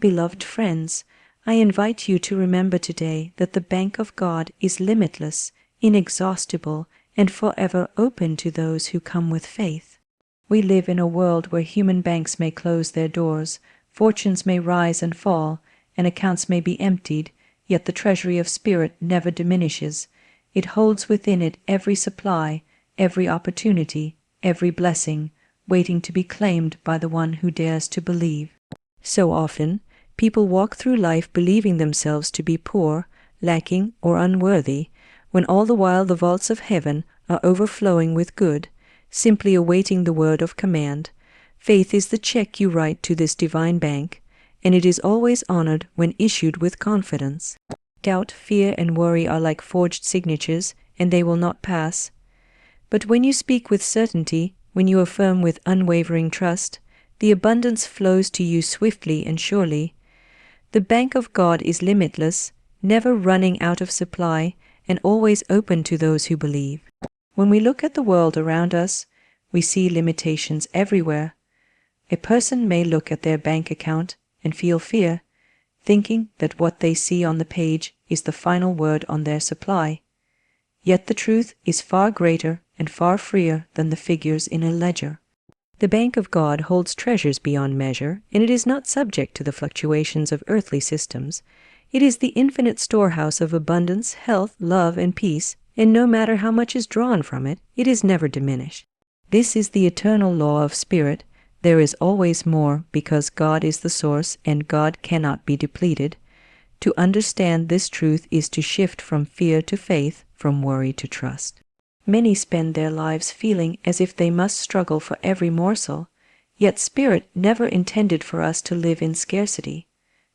Beloved friends, I invite you to remember today that the bank of God is limitless, inexhaustible, and forever open to those who come with faith. We live in a world where human banks may close their doors, fortunes may rise and fall, and accounts may be emptied, yet the treasury of spirit never diminishes. It holds within it every supply, every opportunity, every blessing, waiting to be claimed by the one who dares to believe. So often, people walk through life believing themselves to be poor, lacking, or unworthy, when all the while the vaults of heaven are overflowing with good, simply awaiting the word of command. Faith is the check you write to this divine bank, and it is always honored when issued with confidence. Doubt, fear, and worry are like forged signatures, and they will not pass. But when you speak with certainty, when you affirm with unwavering trust, the abundance flows to you swiftly and surely. The bank of God is limitless, never running out of supply, and always open to those who believe. When we look at the world around us, we see limitations everywhere. A person may look at their bank account and feel fear, thinking that what they see on the page is the final word on their supply. Yet the truth is far greater and far freer than the figures in a ledger. The bank of God holds treasures beyond measure, and it is not subject to the fluctuations of earthly systems. It is the infinite storehouse of abundance, health, love, and peace, and no matter how much is drawn from it, it is never diminished. This is the eternal law of spirit. There is always more, because God is the source, and God cannot be depleted. To understand this truth is to shift from fear to faith, from worry to trust. Many spend their lives feeling as if they must struggle for every morsel, yet Spirit never intended for us to live in scarcity.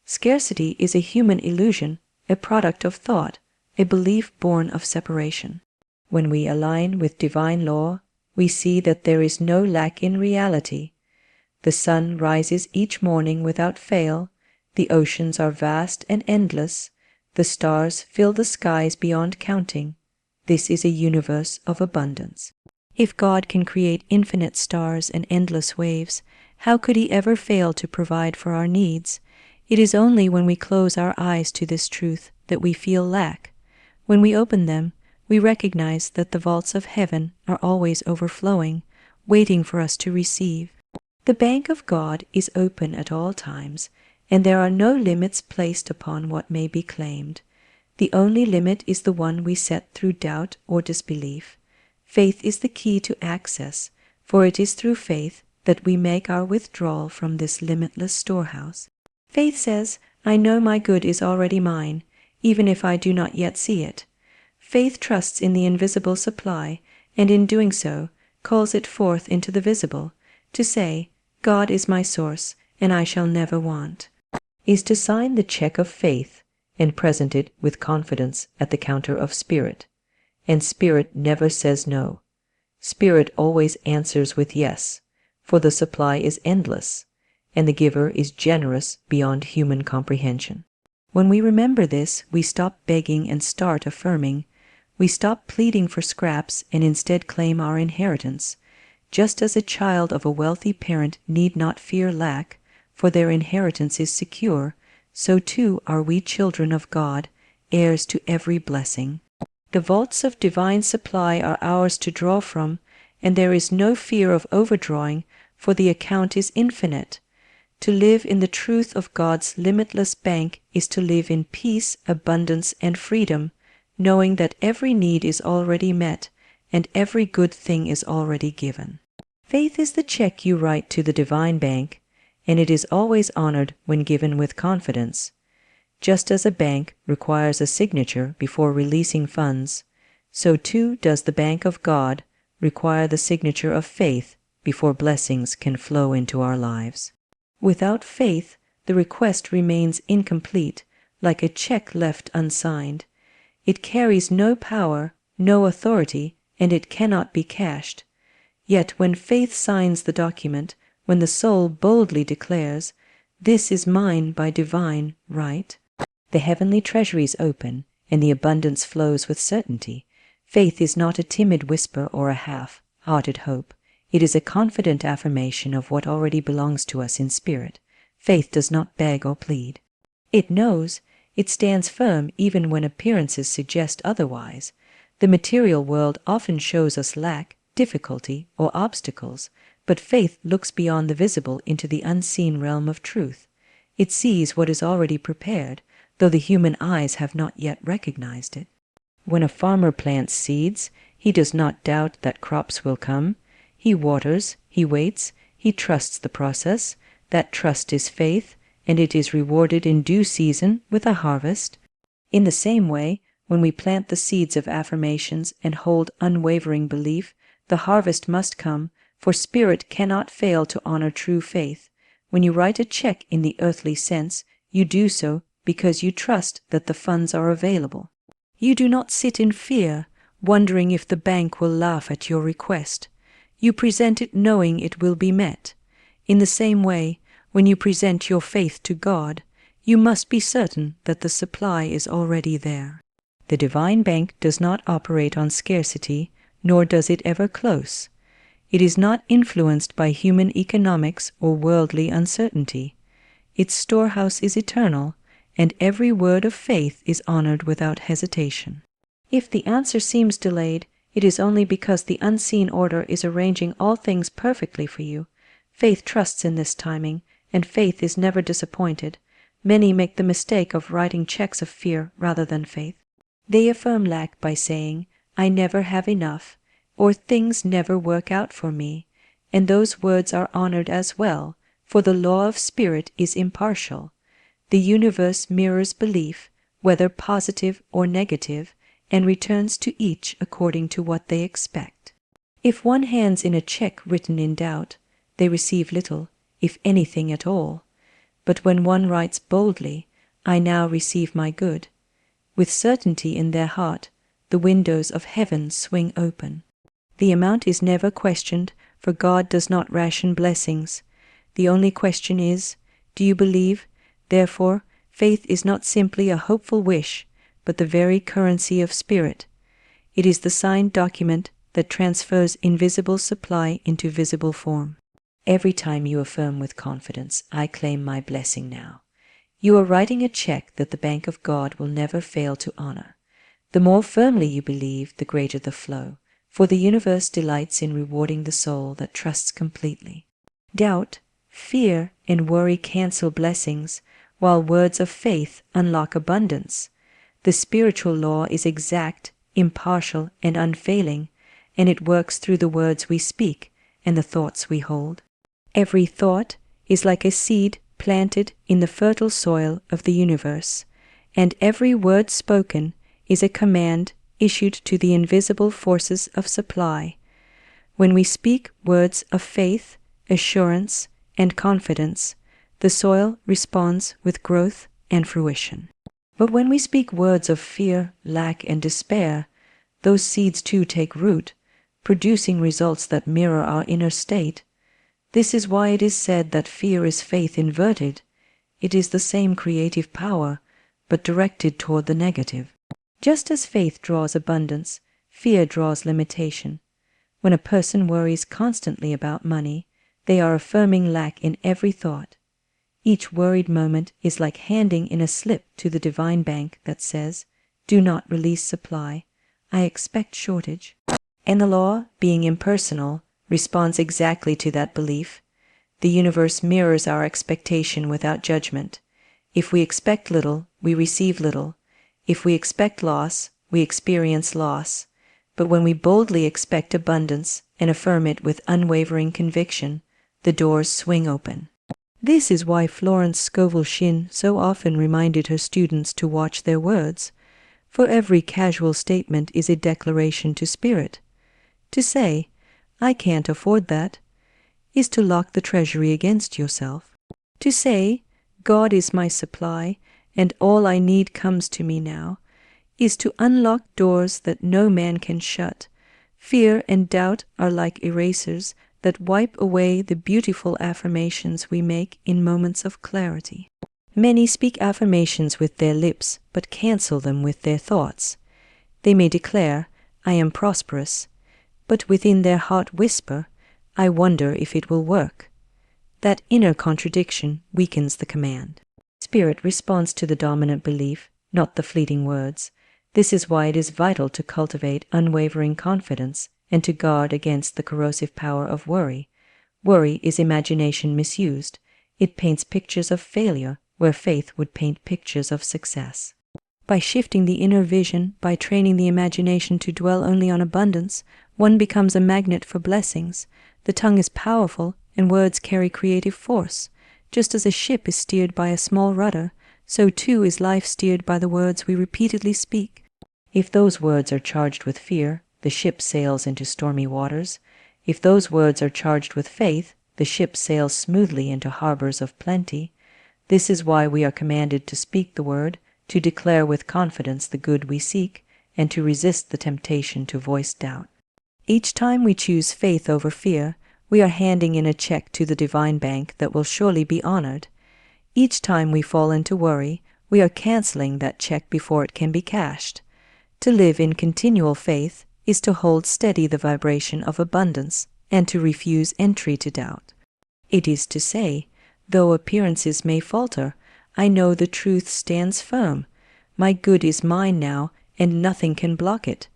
Scarcity is a human illusion, a product of thought, a belief born of separation. When we align with divine law, we see that there is no lack in reality. The sun rises each morning without fail, the oceans are vast and endless, the stars fill the skies beyond counting. This is a universe of abundance. If God can create infinite stars and endless waves, how could He ever fail to provide for our needs? It is only when we close our eyes to this truth that we feel lack. When we open them, we recognize that the vaults of heaven are always overflowing, waiting for us to receive. The bank of God is open at all times, and there are no limits placed upon what may be claimed. The only limit is the one we set through doubt or disbelief. Faith is the key to access, for it is through faith that we make our withdrawal from this limitless storehouse. Faith says, I know my good is already mine, even if I do not yet see it. Faith trusts in the invisible supply, and in doing so, calls it forth into the visible. To say, God is my source, and I shall never want, is to sign the check of faith, and present it with confidence at the counter of Spirit. And Spirit never says no. Spirit always answers with yes, for the supply is endless, and the giver is generous beyond human comprehension. When we remember this, we stop begging and start affirming. We stop pleading for scraps and instead claim our inheritance. Just as a child of a wealthy parent need not fear lack, for their inheritance is secure, so too are we children of God, heirs to every blessing. The vaults of divine supply are ours to draw from, and there is no fear of overdrawing, for the account is infinite. To live in the truth of God's limitless bank is to live in peace, abundance, and freedom, knowing that every need is already met, and every good thing is already given. Faith is the check you write to the divine bank, and it is always honored when given with confidence. Just as a bank requires a signature before releasing funds, so too does the bank of God require the signature of faith before blessings can flow into our lives. Without faith, the request remains incomplete, like a check left unsigned. It carries no power, no authority, and it cannot be cashed. Yet when faith signs the document, when the soul boldly declares, "This is mine by divine right," the heavenly treasuries open, and the abundance flows with certainty. Faith is not a timid whisper or a half-hearted hope. It is a confident affirmation of what already belongs to us in spirit. Faith does not beg or plead. It knows, it stands firm even when appearances suggest otherwise. The material world often shows us lack, difficulty, or obstacles, but faith looks beyond the visible into the unseen realm of truth. It sees what is already prepared, though the human eyes have not yet recognized it. When a farmer plants seeds, he does not doubt that crops will come. He waters, he waits, he trusts the process. That trust is faith, and it is rewarded in due season with a harvest. In the same way, when we plant the seeds of affirmations and hold unwavering belief, the harvest must come, for spirit cannot fail to honor true faith. When you write a check in the earthly sense, you do so because you trust that the funds are available. You do not sit in fear, wondering if the bank will laugh at your request. You present it knowing it will be met. In the same way, when you present your faith to God, you must be certain that the supply is already there. The divine bank does not operate on scarcity, nor does it ever close. It is not influenced by human economics or worldly uncertainty. Its storehouse is eternal, and every word of faith is honored without hesitation. If the answer seems delayed, it is only because the unseen order is arranging all things perfectly for you. Faith trusts in this timing, and faith is never disappointed. Many make the mistake of writing checks of fear rather than faith. They affirm lack by saying, "I never have enough," or "things never work out for me," and those words are honored as well, for the law of spirit is impartial. The universe mirrors belief, whether positive or negative, and returns to each according to what they expect. If one hands in a check written in doubt, they receive little, if anything at all. But when one writes boldly, "I now receive my good," with certainty in their heart, the windows of heaven swing open. The amount is never questioned, for God does not ration blessings. The only question is, do you believe? Therefore, faith is not simply a hopeful wish, but the very currency of spirit. It is the signed document that transfers invisible supply into visible form. Every time you affirm with confidence, "I claim my blessing now," you are writing a check that the bank of God will never fail to honor. The more firmly you believe, the greater the flow, for the universe delights in rewarding the soul that trusts completely. Doubt, fear, and worry cancel blessings, while words of faith unlock abundance. The spiritual law is exact, impartial, and unfailing, and it works through the words we speak and the thoughts we hold. Every thought is like a seed planted in the fertile soil of the universe, and every word spoken is a command issued to the invisible forces of supply. When we speak words of faith, assurance, and confidence, the soil responds with growth and fruition. But when we speak words of fear, lack, and despair, those seeds too take root, producing results that mirror our inner state. This is why it is said that fear is faith inverted. It is the same creative power, but directed toward the negative. Just as faith draws abundance, fear draws limitation. When a person worries constantly about money, they are affirming lack in every thought. Each worried moment is like handing in a slip to the divine bank that says, "Do not release supply. I expect shortage." And the law, being impersonal, responds exactly to that belief. The universe mirrors our expectation without judgment. If we expect little, we receive little. If we expect loss, we experience loss. But when we boldly expect abundance and affirm it with unwavering conviction, the doors swing open. This is why Florence Scovel Shinn so often reminded her students to watch their words, for every casual statement is a declaration to spirit. To say, "I can't afford that," is to lock the treasury against yourself. To say, "God is my supply, and all I need comes to me now," is to unlock doors that no man can shut. Fear and doubt are like erasers that wipe away the beautiful affirmations we make in moments of clarity. Many speak affirmations with their lips, but cancel them with their thoughts. They may declare, "I am prosperous," but within their heart whisper, "I wonder if it will work." That inner contradiction weakens the command. Spirit responds to the dominant belief, not the fleeting words. This is why it is vital to cultivate unwavering confidence and to guard against the corrosive power of worry. Worry is imagination misused. It paints pictures of failure where faith would paint pictures of success. By shifting the inner vision, by training the imagination to dwell only on abundance, one becomes a magnet for blessings. The tongue is powerful, and words carry creative force. Just as a ship is steered by a small rudder, so too is life steered by the words we repeatedly speak. If those words are charged with fear, the ship sails into stormy waters. If those words are charged with faith, the ship sails smoothly into harbors of plenty. This is why we are commanded to speak the word, to declare with confidence the good we seek, and to resist the temptation to voice doubt. Each time we choose faith over fear, we are handing in a check to the divine bank that will surely be honored. Each time we fall into worry, we are canceling that check before it can be cashed. To live in continual faith is to hold steady the vibration of abundance and to refuse entry to doubt. It is to say, though appearances may falter, I know the truth stands firm. My good is mine now, and nothing can block it.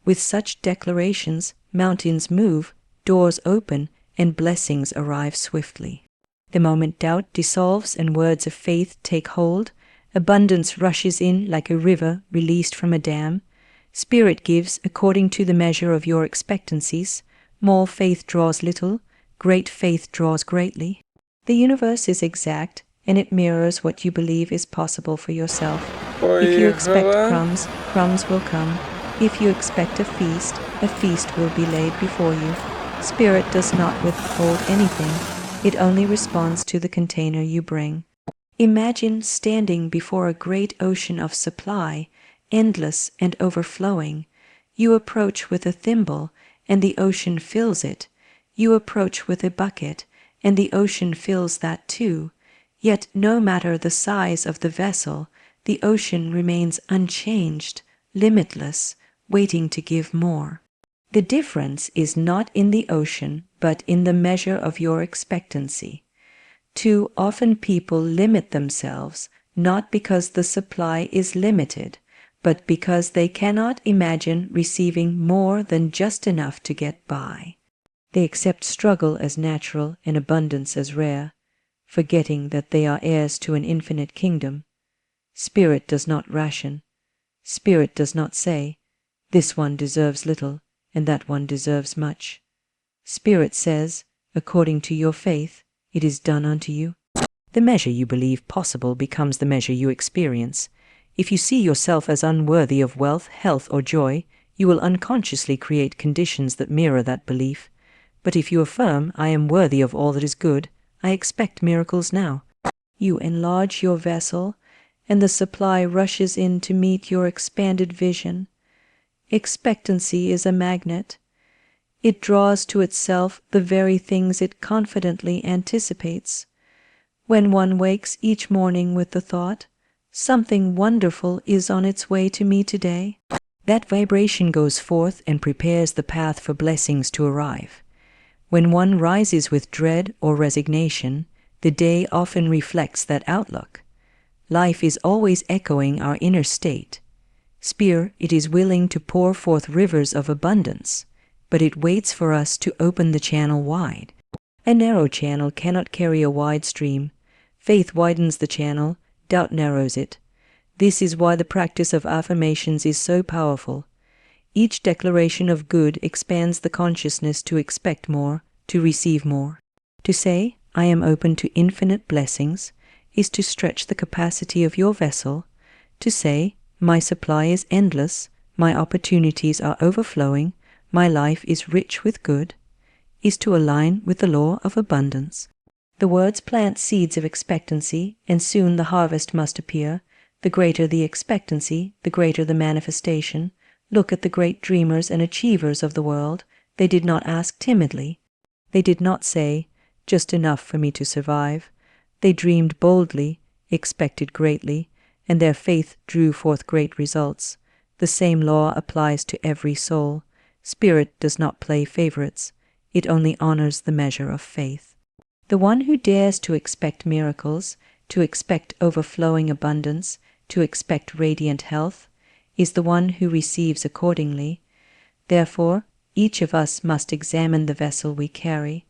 With such declarations, mountains move, doors open, and blessings arrive swiftly. The moment doubt dissolves and words of faith take hold, abundance rushes in like a river released from a dam. Spirit gives according to the measure of your expectancies. More faith draws little, great faith draws greatly. The universe is exact, and it mirrors what you believe is possible for yourself. If you expect crumbs, crumbs will come. If you expect a feast will be laid before you. Spirit does not withhold anything. It only responds to the container you bring. Imagine standing before a great ocean of supply, endless and overflowing. You approach with a thimble, and the ocean fills it. You approach with a bucket, and the ocean fills that too. Yet no matter the size of the vessel, the ocean remains unchanged, limitless, waiting to give more. The difference is not in the ocean, but in the measure of your expectancy. Too often people limit themselves, not because the supply is limited, but because they cannot imagine receiving more than just enough to get by. They accept struggle as natural and abundance as rare, forgetting that they are heirs to an infinite kingdom. Spirit does not ration. Spirit does not say, this one deserves little, and that one deserves much. Spirit says, according to your faith, it is done unto you. The measure you believe possible becomes the measure you experience. If you see yourself as unworthy of wealth, health, or joy, you will unconsciously create conditions that mirror that belief. But if you affirm, I am worthy of all that is good, I expect miracles now. You enlarge your vessel, and the supply rushes in to meet your expanded vision. Expectancy is a magnet. It draws to itself the very things it confidently anticipates. When one wakes each morning with the thought, something wonderful is on its way to me today, that vibration goes forth and prepares the path for blessings to arrive. When one rises with dread or resignation, the day often reflects that outlook. Life is always echoing our inner state. It is willing to pour forth rivers of abundance, but it waits for us to open the channel wide. A narrow channel cannot carry a wide stream. Faith widens the channel, doubt narrows it. This is why the practice of affirmations is so powerful. Each declaration of good expands the consciousness to expect more, to receive more. To say, I am open to infinite blessings, is to stretch the capacity of your vessel. To say, my supply is endless, my opportunities are overflowing, my life is rich with good, is to align with the law of abundance. The words plant seeds of expectancy, and soon the harvest must appear. The greater the expectancy, the greater the manifestation. Look at the great dreamers and achievers of the world. They did not ask timidly. They did not say, just enough for me to survive. They dreamed boldly, expected greatly, and their faith drew forth great results. The same law applies to every soul. Spirit does not play favorites. It only honors the measure of faith. The one who dares to expect miracles, to expect overflowing abundance, to expect radiant health, is the one who receives accordingly. Therefore, each of us must examine the vessel we carry.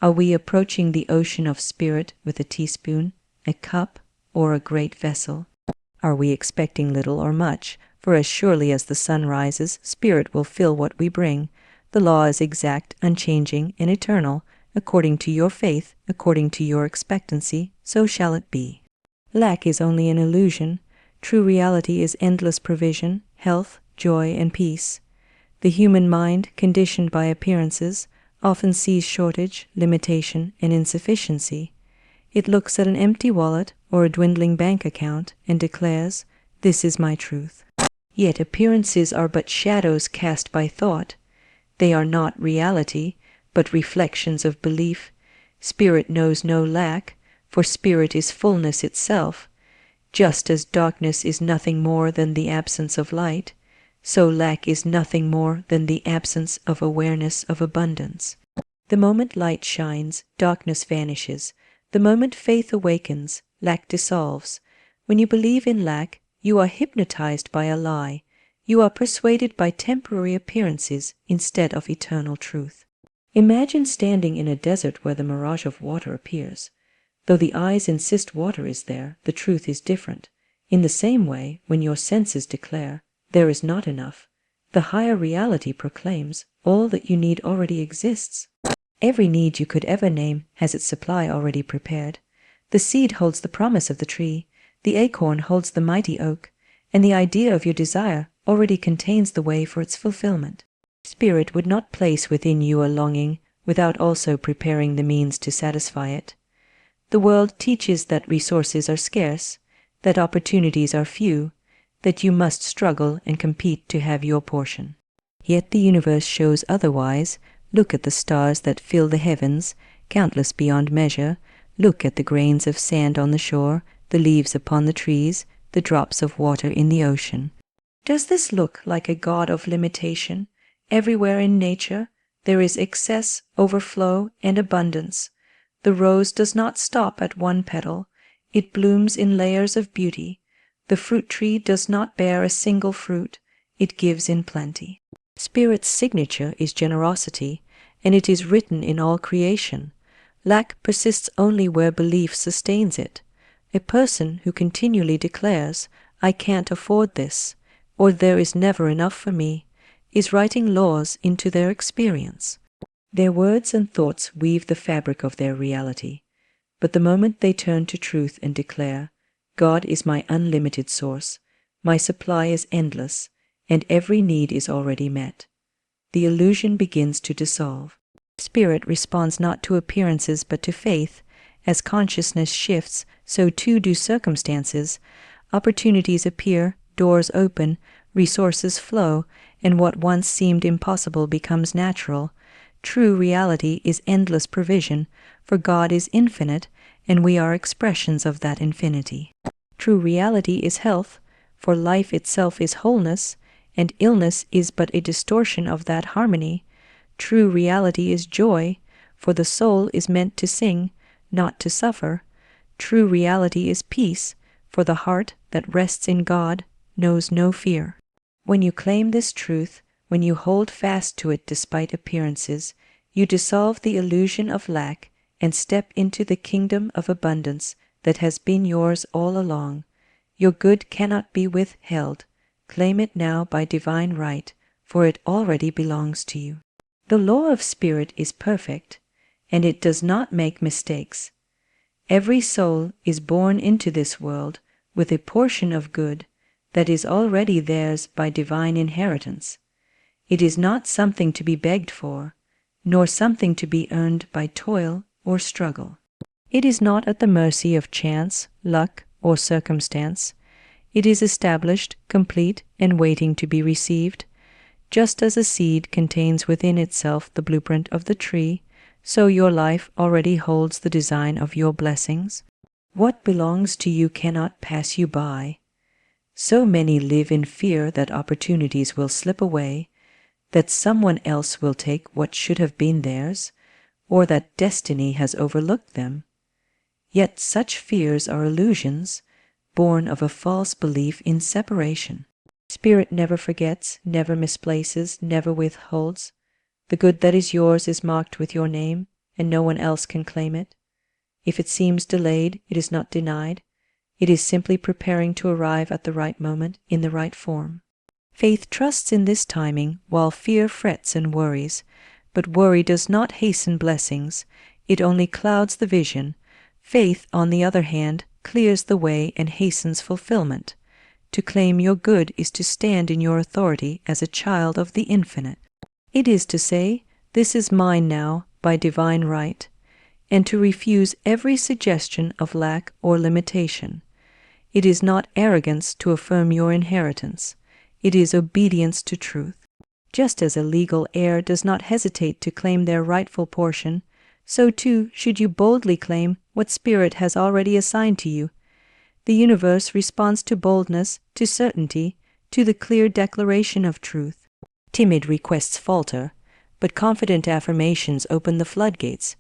Are we approaching the ocean of spirit with a teaspoon, a cup, or a great vessel? Are we expecting little or much? For as surely as the sun rises, spirit will fill what we bring. The law is exact, unchanging, and eternal. According to your faith, according to your expectancy, so shall it be. Lack is only an illusion. True reality is endless provision, health, joy, and peace. The human mind, conditioned by appearances, often sees shortage, limitation, and insufficiency. It looks at an empty wallet or a dwindling bank account and declares, "This is my truth." Yet appearances are but shadows cast by thought. They are not reality, but reflections of belief. Spirit knows no lack, for spirit is fullness itself. Just as darkness is nothing more than the absence of light, so lack is nothing more than the absence of awareness of abundance. The moment light shines, darkness vanishes. The moment faith awakens, lack dissolves. When you believe in lack, you are hypnotized by a lie. You are persuaded by temporary appearances instead of eternal truth. Imagine standing in a desert where the mirage of water appears. Though the eyes insist water is there, the truth is different. In the same way, when your senses declare, "There is not enough," the higher reality proclaims, "All that you need already exists." Every need you could ever name has its supply already prepared. The seed holds the promise of the tree, the acorn holds the mighty oak, and the idea of your desire already contains the way for its fulfillment. Spirit would not place within you a longing without also preparing the means to satisfy it. The world teaches that resources are scarce, that opportunities are few, that you must struggle and compete to have your portion. Yet the universe shows otherwise. Look at the stars that fill the heavens, countless beyond measure. Look at the grains of sand on the shore, the leaves upon the trees, the drops of water in the ocean. Does this look like a God of limitation? Everywhere in nature there is excess, overflow, and abundance. The rose does not stop at one petal. It blooms in layers of beauty. The fruit tree does not bear a single fruit. It gives in plenty. Spirit's signature is generosity, and it is written in all creation. Lack persists only where belief sustains it. A person who continually declares, "I can't afford this," or "There is never enough for me," is writing laws into their experience. Their words and thoughts weave the fabric of their reality. But the moment they turn to truth and declare, "God is my unlimited source, my supply is endless, and every need is already met," the illusion begins to dissolve. Spirit responds not to appearances but to faith. As consciousness shifts, so too do circumstances. Opportunities appear, doors open, resources flow, and what once seemed impossible becomes natural. True reality is endless provision, for God is infinite, and we are expressions of that infinity. True reality is health, for life itself is wholeness, and illness is but a distortion of that harmony. True reality is joy, for the soul is meant to sing, not to suffer. True reality is peace, for the heart that rests in God knows no fear. When you claim this truth, when you hold fast to it despite appearances, you dissolve the illusion of lack and step into the kingdom of abundance that has been yours all along. Your good cannot be withheld. Claim it now by divine right, for it already belongs to you. The law of spirit is perfect, and it does not make mistakes. Every soul is born into this world with a portion of good that is already theirs by divine inheritance. It is not something to be begged for, nor something to be earned by toil or struggle. It is not at the mercy of chance, luck, or circumstance. It is established, complete, and waiting to be received. Just as a seed contains within itself the blueprint of the tree, so your life already holds the design of your blessings. What belongs to you cannot pass you by. So many live in fear that opportunities will slip away, that someone else will take what should have been theirs. or that destiny has overlooked them. Yet such fears are illusions, born of a false belief in separation. Spirit never forgets, never misplaces, never withholds. The good that is yours is marked with your name, and no one else can claim it. If it seems delayed, it is not denied. It is simply preparing to arrive at the right moment, in the right form. Faith trusts in this timing, while fear frets and worries. But worry does not hasten blessings, it only clouds the vision. Faith, on the other hand, clears the way and hastens fulfillment. To claim your good is to stand in your authority as a child of the infinite. It is to say, "This is mine now, by divine right," and to refuse every suggestion of lack or limitation. It is not arrogance to affirm your inheritance. It is obedience to truth. Just as a legal heir does not hesitate to claim their rightful portion, so too should you boldly claim what Spirit has already assigned to you. The universe responds to boldness, to certainty, to the clear declaration of truth. Timid requests falter, but confident affirmations open the floodgates.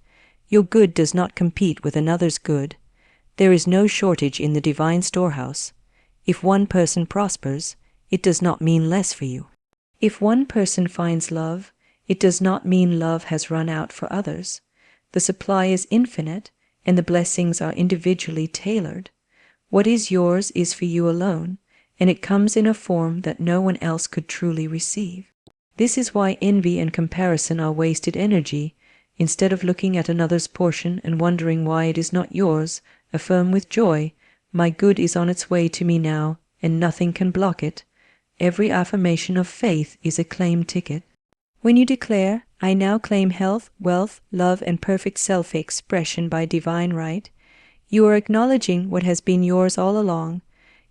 Your good does not compete with another's good. There is no shortage in the divine storehouse. If one person prospers, it does not mean less for you. If one person finds love, it does not mean love has run out for others. The supply is infinite, and the blessings are individually tailored. What is yours is for you alone, and it comes in a form that no one else could truly receive. This is why envy and comparison are wasted energy. Instead of looking at another's portion and wondering why it is not yours, affirm with joy, "My good is on its way to me now, and nothing can block it." Every affirmation of faith is a claim ticket. When you declare, "I now claim health, wealth, love, and perfect self-expression by divine right," you are acknowledging what has been yours all along.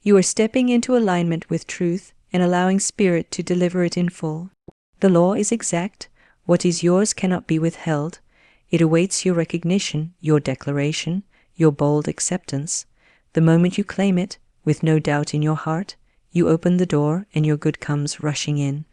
You are stepping into alignment with truth and allowing Spirit to deliver it in full. The law is exact. What is yours cannot be withheld. It awaits your recognition, your declaration, your bold acceptance. The moment you claim it, with no doubt in your heart, you open the door and your good comes rushing in.